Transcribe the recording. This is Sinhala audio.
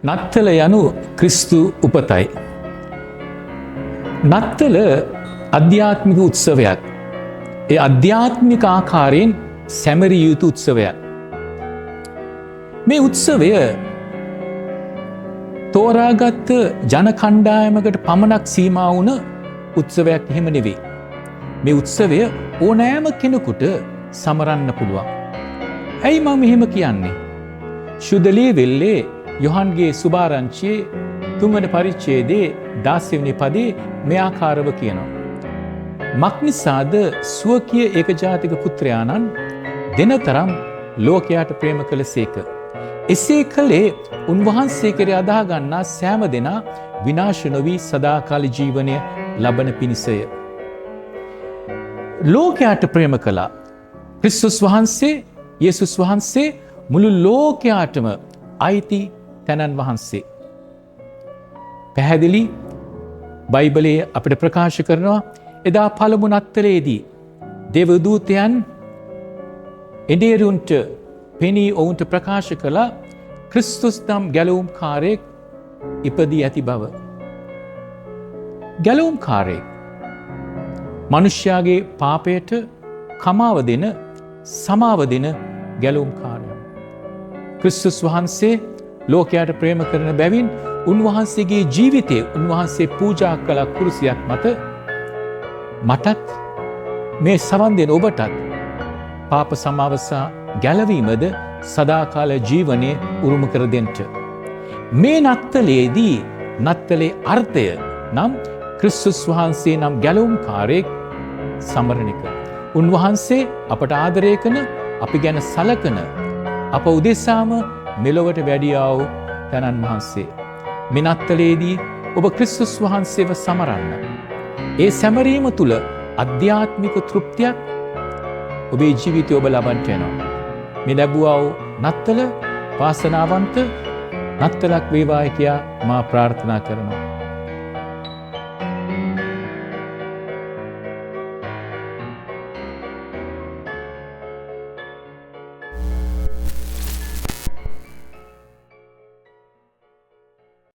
නත්තල යනු ක්‍රිස්තු උපතයි. නත්තල අධ්‍යාත්මික උත්සවයක්. ඒ අධ්‍යාත්මික ආකාරයෙන් සැමරිය යුතු උත්සවයක්. මේ උත්සවය තෝරාගත් ජන කණ්ඩායමකට පමණක් සීමා වුණ උත්සවයක් එහෙම නෙවෙයි. මේ උත්සවය ඕනෑම කෙනෙකුට සමරන්න පුළුවන්. ඇයි මම එහෙම කියන්නේ? ශුද්ධලේ වෙල්ලේ යොහන්ගේ සුභාරංචියේ 3 වන පරිච්ඡේදයේ 16 වෙනි පදේ මේ ආකාරව කියනවා. මක්නිසාද ස්වකීය ඒකජාතික පුත්‍රයාණන් දෙනතරම් ලෝකයාට ප්‍රේම කළසේක. එසේ කළේ උන්වහන්සේ කෙරෙහි අදහා ගන්නා සෑම දෙනා විනාශ නොවී සදාකාල ජීවනය ලබන පිණිසය. ලෝකයාට ප්‍රේම කළා. ක්‍රිස්තුස් වහන්සේ, යේසුස් වහන්සේ මුළු ලෝකයාටම අයිති තැනන් වහන්සේ. පැහැදිලි බයිබලයේ අපිට ප්‍රකාශ කරනවා එදා පළමු නත්තලේදී දේවදූතයන් එඬේරුන්ට පෙනී ඔවුන්ට ප්‍රකාශ කළා ක්‍රිස්තුස් නම් ගැලවුම්කාරයෙක් ඉපදී ඇති බව. ගැලවුම්කාරයෙක් මනුෂ්‍යයාගේ පාපයට කමාව දෙන, සමාව දෙන ගැලවුම්කාරයා. ක්‍රිස්තුස් වහන්සේ ලෝකයාට ප්‍රේම කරන බැවින් උන්වහන්සේගේ ජීවිතය උන්වහන්සේ පූජා කළ කුරුසියක් මත මටත් මේ සවන් දෙන ඔබටත් පාප සමාවසා ගැලවීමද සදාකාල ජීවනයේ උරුම කර දෙන්නට. මේ නත්තලේදී නත්තලේ අර්ථය නම් ක්‍රිස්තුස් වහන්සේ නම් ගැලවුම්කාරයෙක් සමරන එක. උන්වහන්සේ අපට ආදරය කරන, අපි ගැන සලකන, අප උදෙසාම මෙලොවට වැඩියා වූ තනන් වහන්සේ. මේ නත්තලේදී ඔබ ක්‍රිස්තුස් වහන්සේව සමරන්න. ඒ සැමරීම තුළ අධ්‍යාත්මික තෘප්තියක් ඔබේ ජීවිතය ඔබ ලබන්නට යනවා. මේ ලැබුවා වූ නත්තල වාසනාවන්ත නත්තලක් වේවායි කියා මා ප්‍රාර්ථනා කරනවා.